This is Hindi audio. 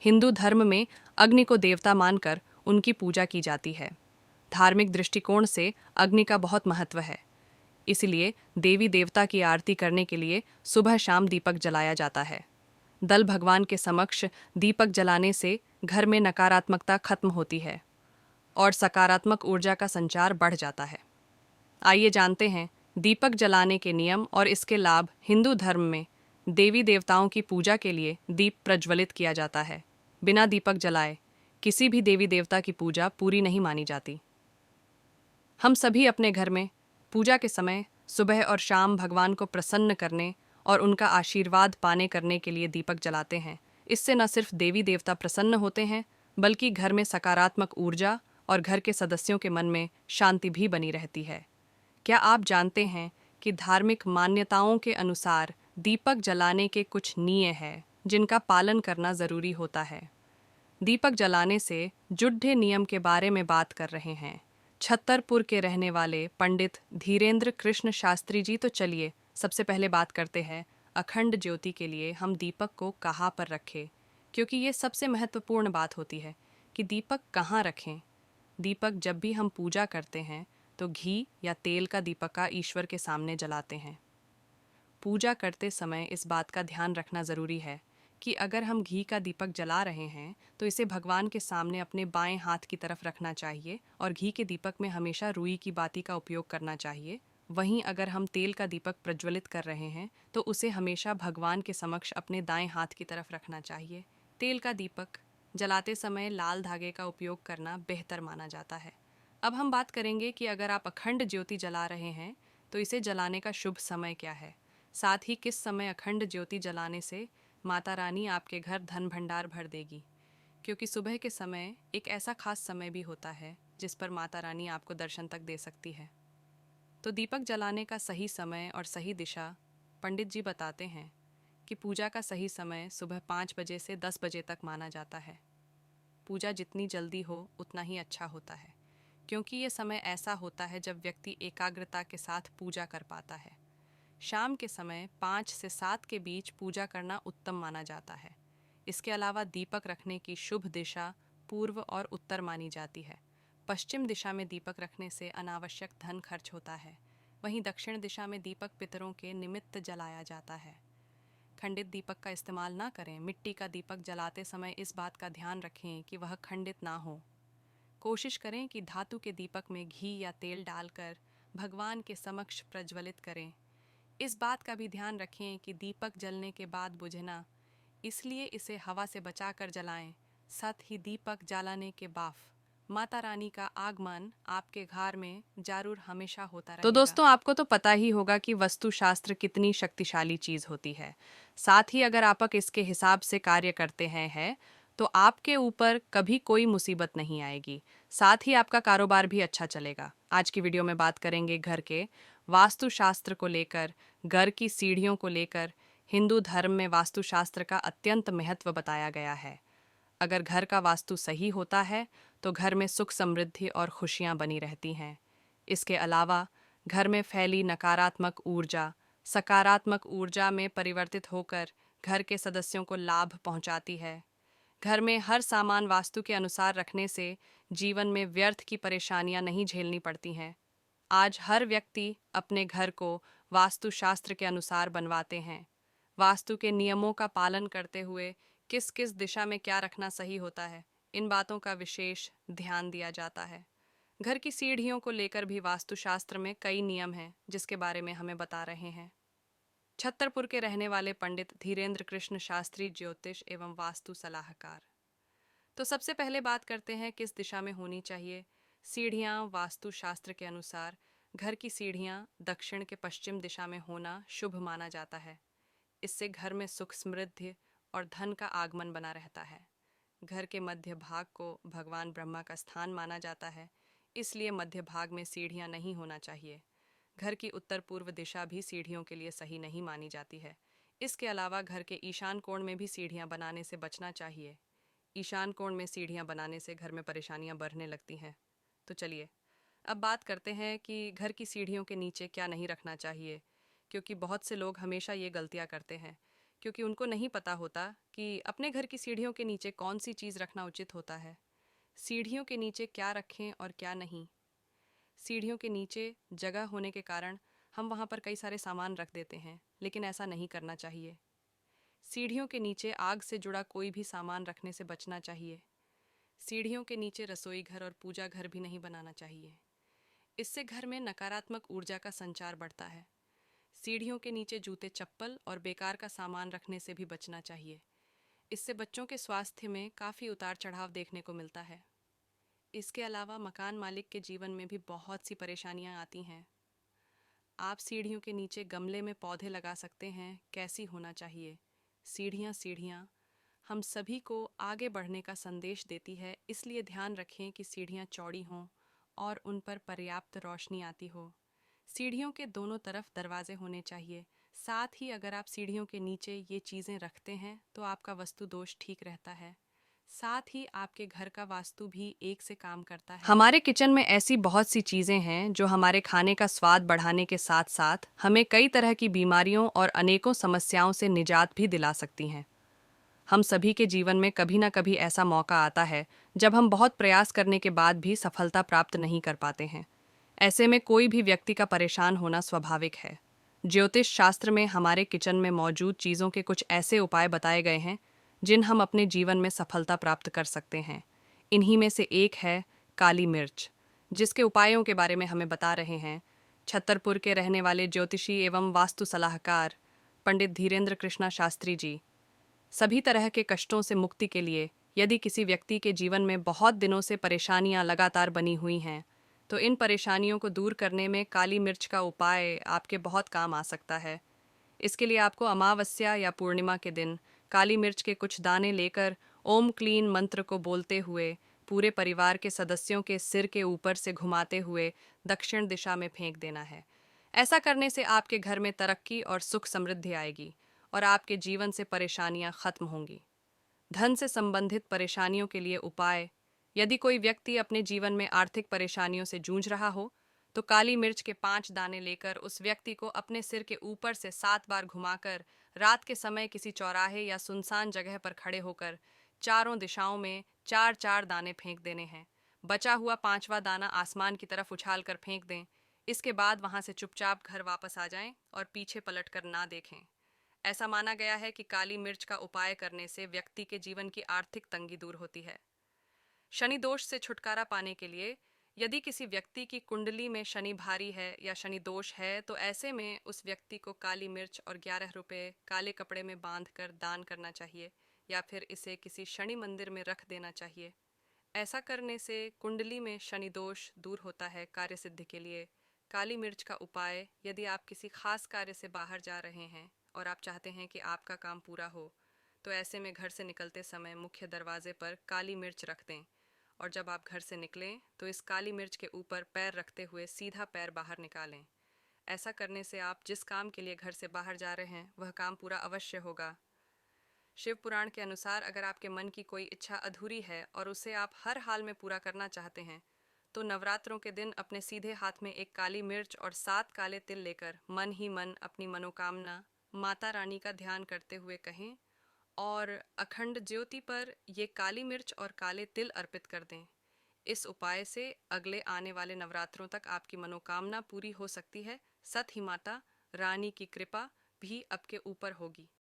हिंदू धर्म में अग्नि को देवता मानकर उनकी पूजा की जाती है। धार्मिक दृष्टिकोण से अग्नि का बहुत महत्व है, इसलिए देवी देवता की आरती करने के लिए सुबह शाम दीपक जलाया जाता है। दल भगवान के समक्ष दीपक जलाने से घर में नकारात्मकता खत्म होती है और सकारात्मक ऊर्जा का संचार बढ़ जाता है। आइए जानते हैं दीपक जलाने के नियम और इसके लाभ। हिंदू धर्म में देवी देवताओं की पूजा के लिए दीप प्रज्वलित किया जाता है। बिना दीपक जलाए किसी भी देवी देवता की पूजा पूरी नहीं मानी जाती। हम सभी अपने घर में पूजा के समय सुबह और शाम भगवान को प्रसन्न करने और उनका आशीर्वाद पाने करने के लिए दीपक जलाते हैं। इससे न सिर्फ देवी देवता प्रसन्न होते हैं, बल्कि घर में सकारात्मक ऊर्जा और घर के सदस्यों के मन में शांति भी बनी रहती है। क्या आप जानते हैं कि धार्मिक मान्यताओं के अनुसार दीपक जलाने के कुछ नियम हैं जिनका पालन करना ज़रूरी होता है? दीपक जलाने से जुड़े नियम के बारे में बात कर रहे हैं छतरपुर के रहने वाले पंडित धीरेन्द्र कृष्ण शास्त्री जी। तो चलिए सबसे पहले बात करते हैं अखंड ज्योति के लिए हम दीपक को कहाँ पर रखें, क्योंकि ये सबसे महत्वपूर्ण बात होती है कि दीपक कहाँ रखें। दीपक जब भी हम पूजा करते हैं तो घी या तेल का दीपक ईश्वर के सामने जलाते हैं। पूजा करते समय इस बात का ध्यान रखना ज़रूरी है कि अगर हम घी का दीपक जला रहे हैं तो इसे भगवान के सामने अपने बाएं हाथ की तरफ रखना चाहिए और घी के दीपक में हमेशा रुई की बाती का उपयोग करना चाहिए। वहीं अगर हम तेल का दीपक प्रज्वलित कर रहे हैं तो उसे हमेशा भगवान के समक्ष अपने दाएं हाथ की तरफ रखना चाहिए। तेल का दीपक जलाते समय लाल धागे का उपयोग करना बेहतर माना जाता है। अब हम बात करेंगे कि अगर आप अखंड ज्योति जला रहे हैं तो इसे जलाने का शुभ समय क्या है, साथ ही किस समय अखंड ज्योति जलाने से माता रानी आपके घर धन भंडार भर देगी, क्योंकि सुबह के समय एक ऐसा खास समय भी होता है जिस पर माता रानी आपको दर्शन तक दे सकती है। तो दीपक जलाने का सही समय और सही दिशा पंडित जी बताते हैं कि पूजा का सही समय सुबह 5 बजे से 10 बजे तक माना जाता है। पूजा जितनी जल्दी हो उतना ही अच्छा होता है, क्योंकि ये समय ऐसा होता है जब व्यक्ति एकाग्रता के साथ पूजा कर पाता है। शाम के समय 5 से 7 के बीच पूजा करना उत्तम माना जाता है। इसके अलावा दीपक रखने की शुभ दिशा पूर्व और उत्तर मानी जाती है। पश्चिम दिशा में दीपक रखने से अनावश्यक धन खर्च होता है। वहीं दक्षिण दिशा में दीपक पितरों के निमित्त जलाया जाता है। खंडित दीपक का इस्तेमाल ना करें। मिट्टी का दीपक जलाते समय इस बात का ध्यान रखें कि वह खंडित ना हो। कोशिश करें कि धातु के दीपक में घी या तेल डालकर भगवान के समक्ष प्रज्वलित करें। इस बात का भी ध्यान रखें कि दीपक जलने के बाद बुझे ना, इसलिए इसे हवा से बचाकर जलाएं। साथ ही दीपक जलाने के बाद माता रानी का आगमन आपके घर में जरूर हमेशा होता रहेगा। तो दोस्तों, आपको तो पता ही होगा कि वास्तुशास्त्र कितनी शक्तिशाली चीज़ होती है। साथ ही अगर आप इसके हिसाब से कार्य करते हैं तो आपके ऊपर कभी कोई मुसीबत नहीं आएगी। साथ ही आपका कारोबार भी अच्छा चलेगा। आज की वीडियो में बात करेंगे घर के वास्तुशास्त्र को लेकर, घर की सीढ़ियों को लेकर। हिंदू धर्म में वास्तुशास्त्र का अत्यंत महत्व बताया गया है। अगर घर का वास्तु सही होता है तो घर में सुख समृद्धि और खुशियां बनी रहती हैं। इसके अलावा घर में फैली नकारात्मक ऊर्जा सकारात्मक ऊर्जा में परिवर्तित होकर घर के सदस्यों को लाभ पहुंचाती है। घर में हर सामान वास्तु के अनुसार रखने से जीवन में व्यर्थ की परेशानियां नहीं झेलनी पड़ती हैं। आज हर व्यक्ति अपने घर को वास्तुशास्त्र के अनुसार बनवाते हैं। वास्तु के नियमों का पालन करते हुए किस किस दिशा में क्या रखना सही होता है, इन बातों का विशेष ध्यान दिया जाता है। घर की सीढ़ियों को लेकर भी वास्तुशास्त्र में कई नियम हैं जिसके बारे में हमें बता रहे हैं छतरपुर के रहने वाले पंडित धीरेन्द्र कृष्ण शास्त्री, ज्योतिष एवं वास्तु सलाहकार। तो सबसे पहले बात करते हैं किस दिशा में होनी चाहिए। सीढ़ियाँ वास्तुशास्त्र के अनुसार घर की सीढ़ियाँ दक्षिण के पश्चिम दिशा में होना शुभ माना जाता है। इससे घर में सुख समृद्धि और धन का आगमन बना रहता है। घर के मध्य भाग को भगवान ब्रह्मा का स्थान माना जाता है, इसलिए मध्य भाग में सीढ़ियाँ नहीं होना चाहिए। घर की उत्तर पूर्व दिशा भी सीढ़ियों के लिए सही नहीं मानी जाती है। इसके अलावा घर के ईशान कोण में भी सीढ़ियाँ बनाने से बचना चाहिए। ईशान कोण में सीढ़ियाँ बनाने से घर में परेशानियाँ बढ़ने लगती हैं। तो चलिए अब बात करते हैं कि घर की सीढ़ियों के नीचे क्या नहीं रखना चाहिए, क्योंकि बहुत से लोग हमेशा ये गलतियाँ करते हैं क्योंकि उनको नहीं पता होता कि अपने घर की सीढ़ियों के नीचे कौन सी चीज़ रखना उचित होता है, सीढ़ियों के नीचे क्या रखें और क्या नहीं। सीढ़ियों के नीचे जगह होने के कारण हम वहाँ पर कई सारे सामान रख देते हैं, लेकिन ऐसा नहीं करना चाहिए। सीढ़ियों के नीचे आग से जुड़ा कोई भी सामान रखने से बचना चाहिए। सीढ़ियों के नीचे रसोई घर और पूजा घर भी नहीं बनाना चाहिए। इससे घर में नकारात्मक ऊर्जा का संचार बढ़ता है। सीढ़ियों के नीचे जूते चप्पल और बेकार का सामान रखने से भी बचना चाहिए। इससे बच्चों के स्वास्थ्य में काफ़ी उतार चढ़ाव देखने को मिलता है। इसके अलावा मकान मालिक के जीवन में भी बहुत सी परेशानियां आती हैं। आप सीढ़ियों के नीचे गमले में पौधे लगा सकते हैं। कैसी होना चाहिए? सीढ़ियाँ सीढ़ियाँ हम सभी को आगे बढ़ने का संदेश देती है, इसलिए ध्यान रखें कि सीढ़ियाँ चौड़ी हों और उन पर पर्याप्त रोशनी आती हो। सीढ़ियों के दोनों तरफ दरवाजे होने चाहिए। साथ ही अगर आप सीढ़ियों के नीचे ये चीज़ें रखते हैं तो आपका वास्तु दोष ठीक रहता है। साथ ही आपके घर का वास्तु भी एक से काम करता है। हमारे किचन में ऐसी बहुत सी चीज़ें हैं जो हमारे खाने का स्वाद बढ़ाने के साथ साथ हमें कई तरह की बीमारियों और अनेकों समस्याओं से निजात भी दिला सकती हैं। हम सभी के जीवन में कभी ना कभी ऐसा मौका आता है जब हम बहुत प्रयास करने के बाद भी सफलता प्राप्त नहीं कर पाते हैं। ऐसे में कोई भी व्यक्ति का परेशान होना स्वाभाविक है। ज्योतिष शास्त्र में हमारे किचन में मौजूद चीज़ों के कुछ ऐसे उपाय बताए गए हैं जिन हम अपने जीवन में सफलता प्राप्त कर सकते हैं। इन्हीं में से एक है काली मिर्च, जिसके उपायों के बारे में हमें बता रहे हैं छतरपुर के रहने वाले ज्योतिषी एवं वास्तु सलाहकार पंडित धीरेन्द्र कृष्णा शास्त्री जी। सभी तरह के कष्टों से मुक्ति के लिए यदि किसी व्यक्ति के जीवन में बहुत दिनों से परेशानियां लगातार बनी हुई हैं, तो इन परेशानियों को दूर करने में काली मिर्च का उपाय आपके बहुत काम आ सकता है। इसके लिए आपको अमावस्या या पूर्णिमा के दिन काली मिर्च के कुछ दाने लेकर ओम क्लीन मंत्र को बोलते हुए पूरे परिवार के सदस्यों के सिर के ऊपर से घुमाते हुए दक्षिण दिशा में फेंक देना है। ऐसा करने से आपके घर में तरक्की और सुख समृद्धि आएगी और आपके जीवन से परेशानियां खत्म होंगी। धन से संबंधित परेशानियों के लिए उपाय: यदि कोई व्यक्ति अपने जीवन में आर्थिक परेशानियों से जूझ रहा हो तो काली मिर्च के 5 दाने लेकर उस व्यक्ति को अपने सिर के ऊपर से 7 बार घुमाकर रात के समय किसी चौराहे या सुनसान जगह पर खड़े होकर चारों दिशाओं में 4-4 दाने फेंक देने हैं। बचा हुआ 5वां दाना आसमान की तरफ उछाल कर फेंक दें। इसके बाद वहां से चुपचाप घर वापस आ जाएं और पीछे पलटकर ना देखें। ऐसा माना गया है कि काली मिर्च का उपाय करने से व्यक्ति के जीवन की आर्थिक तंगी दूर होती है। शनि दोष से छुटकारा पाने के लिए यदि किसी व्यक्ति की कुंडली में शनि भारी है या शनि दोष है तो ऐसे में उस व्यक्ति को काली मिर्च और 11 रुपये काले कपड़े में बांधकर दान करना चाहिए या फिर इसे किसी शनि मंदिर में रख देना चाहिए। ऐसा करने से कुंडली में शनि दोष दूर होता है। कार्य सिद्धि के लिए काली मिर्च का उपाय: यदि आप किसी खास कार्य से बाहर जा रहे हैं और आप चाहते हैं कि आपका काम पूरा हो, तो ऐसे में घर से निकलते समय मुख्य दरवाजे पर काली मिर्च रख दें और जब आप घर से निकलें तो इस काली मिर्च के ऊपर पैर रखते हुए सीधा पैर बाहर निकालें। ऐसा करने से आप जिस काम के लिए घर से बाहर जा रहे हैं वह काम पूरा अवश्य होगा। शिव पुराण के अनुसार अगर आपके मन की कोई इच्छा अधूरी है और उसे आप हर हाल में पूरा करना चाहते हैं तो नवरात्रों के दिन अपने सीधे हाथ में एक काली मिर्च और 7 काले तिल लेकर मन ही मन अपनी मनोकामना माता रानी का ध्यान करते हुए कहें और अखंड ज्योति पर ये काली मिर्च और काले तिल अर्पित कर दें। इस उपाय से अगले आने वाले नवरात्रों तक आपकी मनोकामना पूरी हो सकती है। सत ही माता रानी की कृपा भी आपके ऊपर होगी।